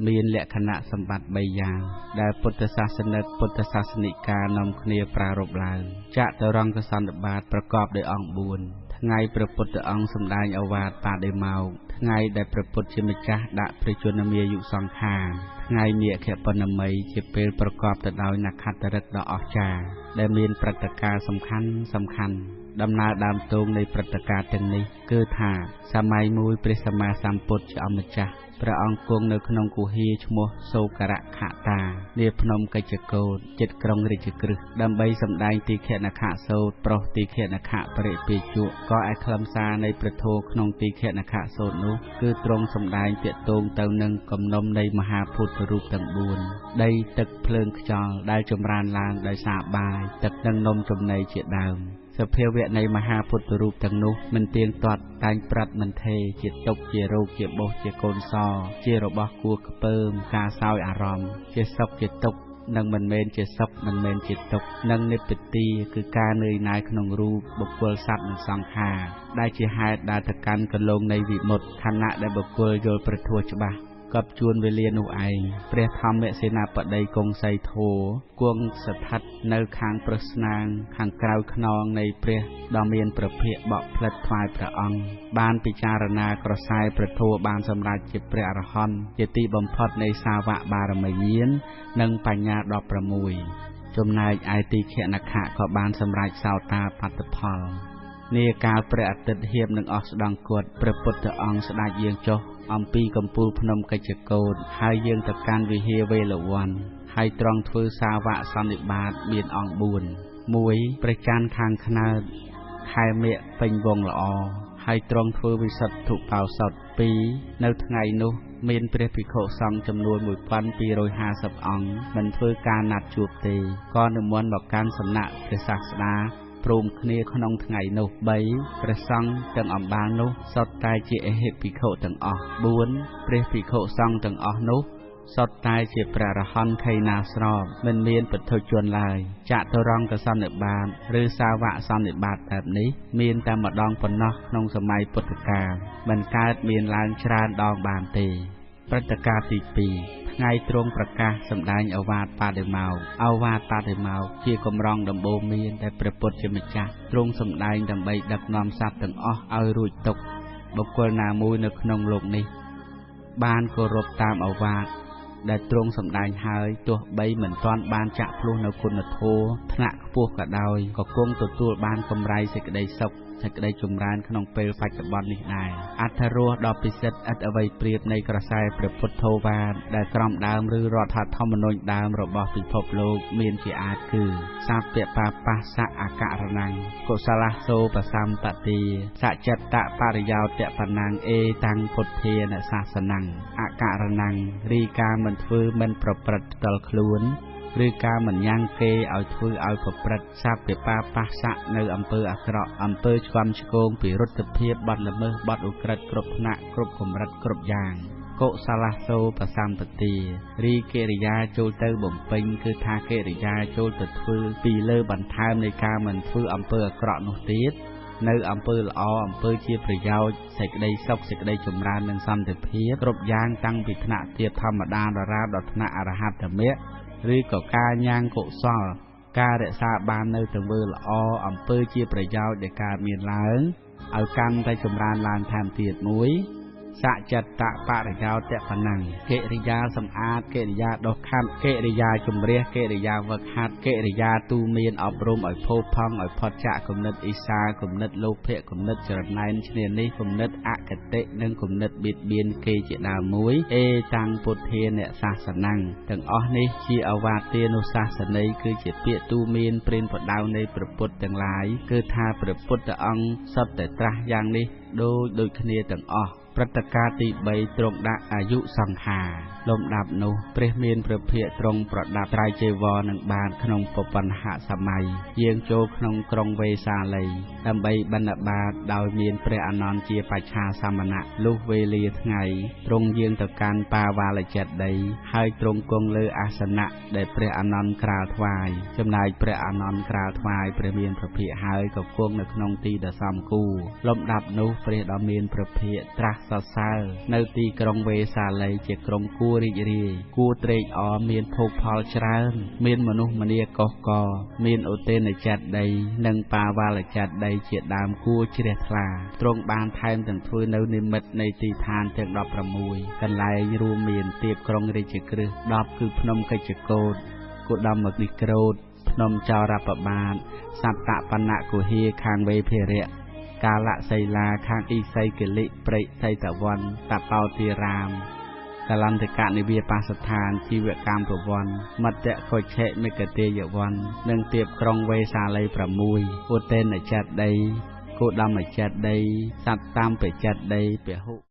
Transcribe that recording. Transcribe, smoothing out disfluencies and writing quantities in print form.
មានលក្ខណៈសម្បត្តិ3យ៉ាងដែលពុទ្ធសាសនិកពុទ្ធសាសនិកានាំគ្នាប្រារព្ធឡើងចតុរង្គសន្និបាតប្រកបដោយអង្គ4ថ្ងៃព្រះពុទ្ធអង្គសម្ដែងឱវាទបដិមោក្ខថ្ងៃដែលព្រះពុទ្ធជាម្ចាស់ដាក់ព្រះជន្មាយុសង្ខារថ្ងៃមាឃបណមីជាពេលប្រកបទៅដោយនក្ខត្តឫក្សដ៏អស្ចារ្យដែលមានព្រឹត្តិការណ៍សំខាន់ដំណើរដើមទងនៃព្រឹត្តិការណ៍ទាំងនេះគឺថាសម័យមួយព្រះសម្មាសម្ពុទ្ធជាអម្ចាស់ព្រះអង្គគង់នៅក្នុងគុហាឈ្មោះសូករខតានាភ្នំកិច្ចកោฏជិតក្រុងរាជក្រឹស្នដើម្បីសម្ដែងទីឃនខសូត្រប្រុសទីឃនខបរិពេជុក៏ឯខ្លឹមសារនៃព្រះធម៌ក្នុងទីឃនខសូត្រនោះគឺទ្រង់សម្ដែងទាក់ទងទៅនឹងគំនុំនៃមហាពុទ្ធរូបទាំង4ដីទឹកភ្លើងខ្យល់ដែលចម្រើនឡើងដោយសារបាយទឹកនិងនំចំណីជាដើមសភាវៈនៃមហាពុទ្ធរូបទាំងនោះមិនទៀងទាត់តែងប្រាប់មិនថេជាទុកជារោគជាបុសជាកូនសជារបស់គួរខ្ពើមការសោយអារម្មណ៍ជាសុខជាទុក្ខនិងមិនមែនជាសុខមិនមែនជាទុក្ខនិងនិព្វាទាគឺការនឿយណាយក្នុងរូបបុគ្គលសត្វនិងសង្ខារដែលជាហេតុដែលទៅកាន់កន្លងនៃវិមុតខណៈដែលបុគ្គលយល់ព្រះធម៌ច្បាស់កប់ជួនវេលានោះឯងព្រះធម្មសេនាបតីគង់សីធរគង់ស្ថិតនៅខាងព្រឹស្នាងខាងក្រៅខ្នងនៃព្រះដ៏មានព្រះភិក្ខបកផ្លិតថ្វាយព្រះអង្គបានពិចារណាក្រសែព្រះធម៌បានសម្រេចជាព្រះអរហន្តជាទីបំផុតនៃសាវកបារមីញាណនិងបញ្ញា16ចំណែកឯទីឃនខៈក៏បានសម្រេចសោតាបត្តផលនាកាលព្រះអាទិត្យហៀបនឹងអស់ស្ដង់គត់ព្រះពុទ្ធអង្គស្ដេចយាងចុះអំពីកំពូលភ្នំកិច្ចកោฏហើយយាងទៅកាន់វិហារវេលវ័នហើយទ្រង់ធ្វើសាវកសន្និបាតមានអង្គ4 1ព្រះច័ន្ទខាងខ្នើតខែមិញពេញវងល្អហើយទ្រង់ធ្វើវិសុទ្ធុបោសុត2នៅថ្ងៃនោះមានព្រះភិក្ខុសង្ឃចំនួន1250អង្គមិនធ្វើការណាត់ជួបទេក៏និមន្តមកកាន់សំណាក់ព្រះសាស្តាព្រមគ្នាក្នុងថ្ងៃនោះ3ព្រះសង្ឃទាំងអំបាលនោះសុទ្ធតែជាអេហិភិក្ខុទាំងអស់4ព្រះភិក្ខុសង្ឃទាំងអស់នោះសុទ្ធតែជាព្រះអរហន្តខេណាស្របមិនមានពុទ្ធជនឡើយចតុរង្គសន្និបាតឬសាវកសន្និបាតបែបនេះមានតែម្ដងប៉ុណ្ណោះក្នុងសម័យពុទ្ធកាលមិនកើតមានឡើងច្រើនដងបានទេព្រឹត្តិការណ៍ទី2ថ្ងៃទ្រង់ប្រកាសសម្ដែងឱវាទបដិមោក្ខឱវាទបដិមោក្ខជាកម្រងដំបូងមានដែលព្រះពុទ្ធជាម្ចាស់ទ្រង់សម្ដែងដើម្បីដឹកនាំសត្វទាំងអស់ឲ្យរួចទុក្ខបុគ្គលណាមួយនៅក្នុងលោកនេះបានគោរពតាមឱវាទដែលទ្រង់សម្ដែងហើយទោះបីមិនទាន់បានចាក់ភ្លោះនៅគុណធម៌ថ្នាក់ខ្ពស់ក៏ដោយក៏គង់ទទួលបានកម្រៃសេចក្តីសុខសេចក្តីចម្រើនក្នុងពេលបច្ចុប្បន្ននេះដែរអត្ថរសដ៏ពិសិដ្ឋឥតអ្វីប្រៀបនៃក្រសែព្រះពុទ្ធោវាទដែលក្រំដើមឬរដ្ឋធម្មនុញ្ញដើមរបស់ពិភពលោកមានជាអាចគឺសាព្យបាបស្សៈអករណង្កុសលសោបសម្បតិសច្ចតបរិយោតបណង្អេតាំងពុទ្ធានសាសនੰអករណង្រីការមិនធ្វើមិនប្រព្រឹត្តផ្ទាល់ខ្លួនឬការមិនញ៉ាំងគេឲ្យធ្វើឲ្យប្រព្រឹត្តសាព្យបាបស្សៈនៅអំពើអាក្រក់អំពើឆ្គាំឆ្គងពីរុទ្ធភាពបាត់ល្មើសបាត់ឧក្រិដ្ឋគ្រប់ថ្នាក់គ្រប់កម្រិតគ្រប់យ៉ាងកុសលសោបសម្បតិរីកិរិយាចូលទៅបំពេញគឺថាកិរិយាចូលទៅធ្វើពីលើបន្ថែមនៃការមិនធ្វើអំពើអាក្រក់នោះទៀតនៅអំពើល្អអំពើជាប្រយោជន៍សេចក្តីសុខសេចក្តីចម្រើននិងសន្តិភាពគ្រប់យ៉ាងតាំងពីថ្នាក់ទាបធម្មតាដល់ថ្នាក់អរហត្តមគ្គឬក៏ការញ៉ាំងកុសលការរក្សាបាននៅទង្វើល្អអំពើជាប្រយោជន៍ដែលកើតមានឡើងឲ្យកាន់តែចម្រើនឡើងថែមទៀតមួយសច្ចតបរិយោតបណੰកិរិយាសម្អាតកិរិយាដុសខាត់កិរិយាជំរះកិរិយាវឹកហាត់កិរិយាទូមានអប់រំឲ្យផូរផង់ឲ្យផុតចាកគំនិតអ៊ីសាគំនិតលោភៈគំនិតចរណែនឈ្នានេះគំនិតអកតេនិងគំនិតបៀតបៀនគេជាដើមមួយអេតាំងពុទ្ធានសាសនੰទាំងអស់នេះជាអវាទានុសាសន័យគឺជាពាក្យទូមានព្រានប្រដៅនៃព្រះពុទ្ធទាំងឡាយគឺថាព្រះពុទ្ធអង្គសុទ្ធតែត្រាស់យ៉ាងនេះដូចគ្នាទាំងអស់ព្រឹត្តិការណ៍ទី3ទ្រង់ដាក់អាយុសង្ខារលំដាប់នោះព្រះមានព្រះភិក្ខទ្រង់ប្រដាប់ត្រៃចីវរនឹងបានក្នុងពបញ្ហសម័យយាងចូលក្នុងក្រុងវេសាលីដើម្បីបណ្ឌបាតដោយមានព្រះអានន្ទជាបច្ឆាសមណៈលុះវេលាថ្ងៃទ្រង់យាងទៅកាន់បាវាលចេតិយហើយទ្រង់គង់លើអាសនៈដែលព្រះអានន្ទក្រាលថ្វាយចំណែកព្រះអានន្ទក្រាលថ្វាយព្រះមានព្រះភិក្ខហើយក៏គង់នៅក្នុងទីដ៏សមគួរលំដាប់នោះព្រះដ៏មានព្រះភិក្ខត្រាស់ សរសើរនៅទីក្រុងវេសាលីជាក្រុងគួររីករាយគួរត្រេកអរមានភោគផលច្រើនមានមនុស្សម្នាកុសកមានឧទេនចេតិយនិងបាវាលចេតិយជាដើមគួរជ្រះថ្លាទ្រង់បានថែមទាំងធ្វើនៅនិមិត្តនៃទីឋានទាំង16កន្លែងរួមមានទៀបក្រុងរាជក្រឹស10គឺភ្នំកិច្ចកោតគោតមនិក្រោតភ្នំចោរបបាទសត្តបណ្ណគុហាខាងវេភិរៈកាលសីលាខាងអ៊ីសីគិលិព្រៃសីតវ័នតបោទារាមកលន្តកនិវាបស្ថានជីវកម្មប្រវ័នមត្តកុច្ឆេមិគតិយវ័ននិងទៀបក្រុងវេសាលី6ឧទេនចេតិយគោតមចេតិយសត្តាមបចេតិយពហុ